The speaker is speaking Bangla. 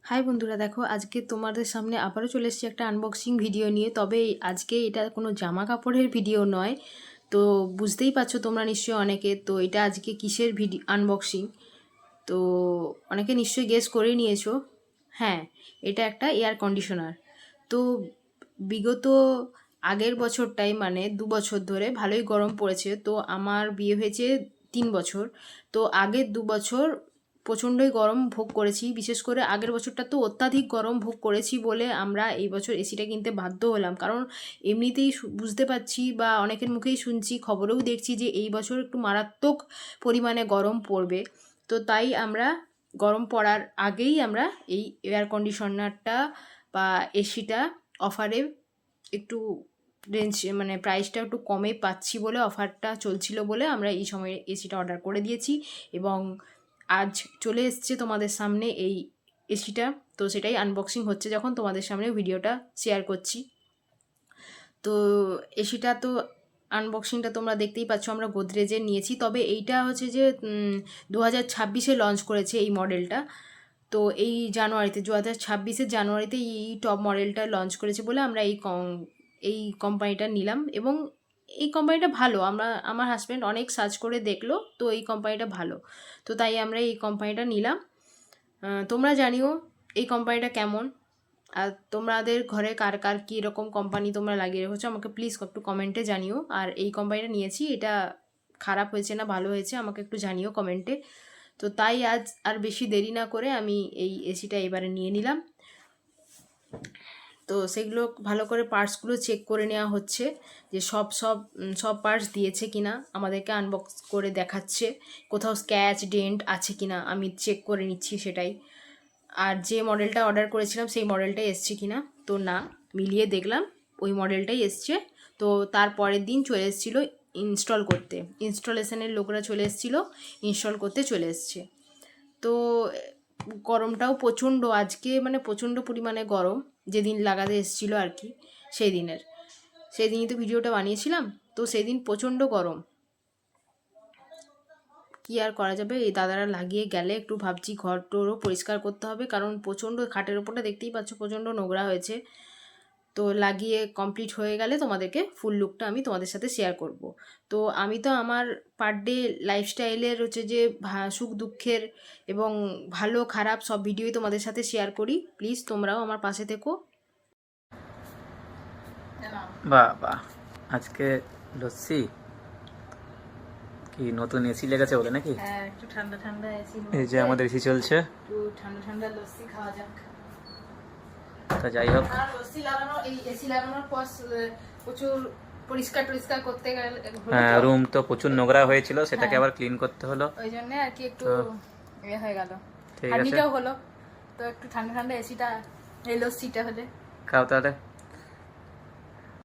হাই বন্ধুরা, দেখো আজকে তোমাদের সামনে আবারও চলে এসেছি একটা আনবক্সিং ভিডিও নিয়ে। তবে আজকে এটা কোনো জামা কাপড়ের ভিডিও নয়, তো বুঝতেই পারছো তোমরা নিশ্চয়ই অনেকে। তো এটা আজকে কিসের ভিডিও আনবক্সিং, তো অনেকে নিশ্চয়ই গেস করে নিয়েছো। হ্যাঁ, এটা একটা এয়ার কন্ডিশনার। তো বিগত আগের বছরটাই মানে 2 বছর ধরে ভালোই গরম পড়েছে। তো আমার বিয়ে হয়েছে 3 বছর। তো আগের 2 বছর প্রচণ্ডই গরম ভোগ করেছি। বিশেষ করে আগের বছরটা তো অত্যাধিক গরম ভোগ করেছি বলে আমরা এই বছর এসিটা কিনতে বাধ্য হলাম। কারণ এমনিতেই বুঝতে পারছি বা অনেকের মুখেই শুনছি, খবরেও দেখছি যে এই বছর একটু মারাত্মক পরিমাণে গরম পড়বে। তো তাই আমরা গরম পড়ার আগেই আমরা এই এয়ার কন্ডিশনারটা বা এসিটা অফারে একটু রেঞ্জ মানে প্রাইসটা একটু কমে পাচ্ছি বলে, অফারটা চলছিল বলে আমরা এই সময় এসিটা অর্ডার করে দিয়েছি। এবং আজ চলে এসছে তোমাদের সামনে এই এসিটা। তো সেটাই আনবক্সিং হচ্ছে, যখন তোমাদের সামনে ভিডিওটা শেয়ার করছি। তো এসিটা তো আনবক্সিংটা তোমরা দেখতেই পাচ্ছ, আমরা গোদরেজের নিয়েছি। তবে এইটা হচ্ছে যে 2026-এ লঞ্চ করেছে এই মডেলটা। তো এই জানুয়ারিতে 2026-এর জানুয়ারিতে এই টপ মডেলটা লঞ্চ করেছে বলে আমরা এই কোম্পানিটা নিলাম। এবং এই কোম্পানিটা ভালো, আমার হাজব্যান্ড অনেক সার্চ করে দেখলো, তো এই কোম্পানিটা ভালো। তো তাই আমরা এই কোম্পানিটা নিলাম। তোমরা জানিও এই কোম্পানিটা কেমন, আর তোমাদের ঘরে কার কার কী রকম কোম্পানি তোমরা লাগিয়ে রেখেছো আমাকে প্লিজ একটু কমেন্টে জানিও। আর এই কোম্পানিটা নিয়েছি, এটা খারাপ হয়েছে না ভালো হয়েছে আমাকে একটু জানিও কমেন্টে। তো তাই আজ আর বেশি দেরি না করে আমি এই এসিটা এবারে নিয়ে নিলাম। তো সেগুলো ভালো করে পার্টসগুলো চেক করে নেওয়া হচ্ছে যে সব পার্টস দিয়েছে কিনা, আমাদেরকে আনবক্স করে দেখাচ্ছে কোথাও স্ক্র্যাচ ডেন্ট আছে কিনা, আমি চেক করে নিচ্ছি সেটাই। আর যে মডেলটা অর্ডার করেছিলাম সেই মডেলটাই এসছে কিনা, তো না, মিলিয়ে দেখলাম ওই মডেলটাই এসছে। তো তার পরের দিন চলে এসেছিলো ইনস্টল করতে, ইনস্টলেশনের লোকরা চলে এসেছিলো, ইনস্টল করতে চলে এসছে। তো গরমটাও প্রচণ্ড আজকে, মানে প্রচণ্ড পরিমাণে গরম। যেদিন লাগাতে এসেছিলো আর কি, সেই দিনই তো ভিডিওটা বানিয়েছিলাম। তো সেদিন প্রচণ্ড গরম, কি আর করা যাবে। এই দাদারা লাগিয়ে গেলে একটু ভাবছি ঘর টরও পরিষ্কার করতে হবে, কারণ প্রচণ্ড খাটের ওপরটা দেখতেই পাচ্ছ প্রচণ্ড নোংরা হয়েছে। তো লাগিয়ে কমপ্লিট হয়ে গেলে তোমাদেরকে ফুল লুকটা আমি তোমাদের সাথে শেয়ার করব। তো আমি তো আমার পার ডে লাইফস্টাইলের হচ্ছে যে সুখ দুঃখের এবং ভালো খারাপ সব ভিডিওই তোমাদের সাথে শেয়ার করি। প্লিজ তোমরাও আমার পাশে থেকো। বাহ বাহ, আজকে লস্যি কি নতুন এসি লেগেছে বলে নাকি? হ্যাঁ, একটু ঠান্ডা ঠান্ডা এসি, এই যে আমাদের এসি চলছে, একটু ঠান্ডা ঠান্ডা লস্যি খাওয়া যাক। তা যাই হোক, আর লস্যি লাগানো, এই এসি লাগানোর পর প্রচুর পরিষ্কার করতে গেলে রুম তো প্রচুর নোংরা হয়েছিল, সেটাকে আবার ক্লিন করতে হলো, ওই জন্য আর কি একটু ইয়ে হয়ে গেল, ঠিক আছে ঠান্ডিটাও হলো। তো একটু ঠান্ডা ঠান্ডা এসিটা, এই লস্যিটা হলে খাও তাহলে।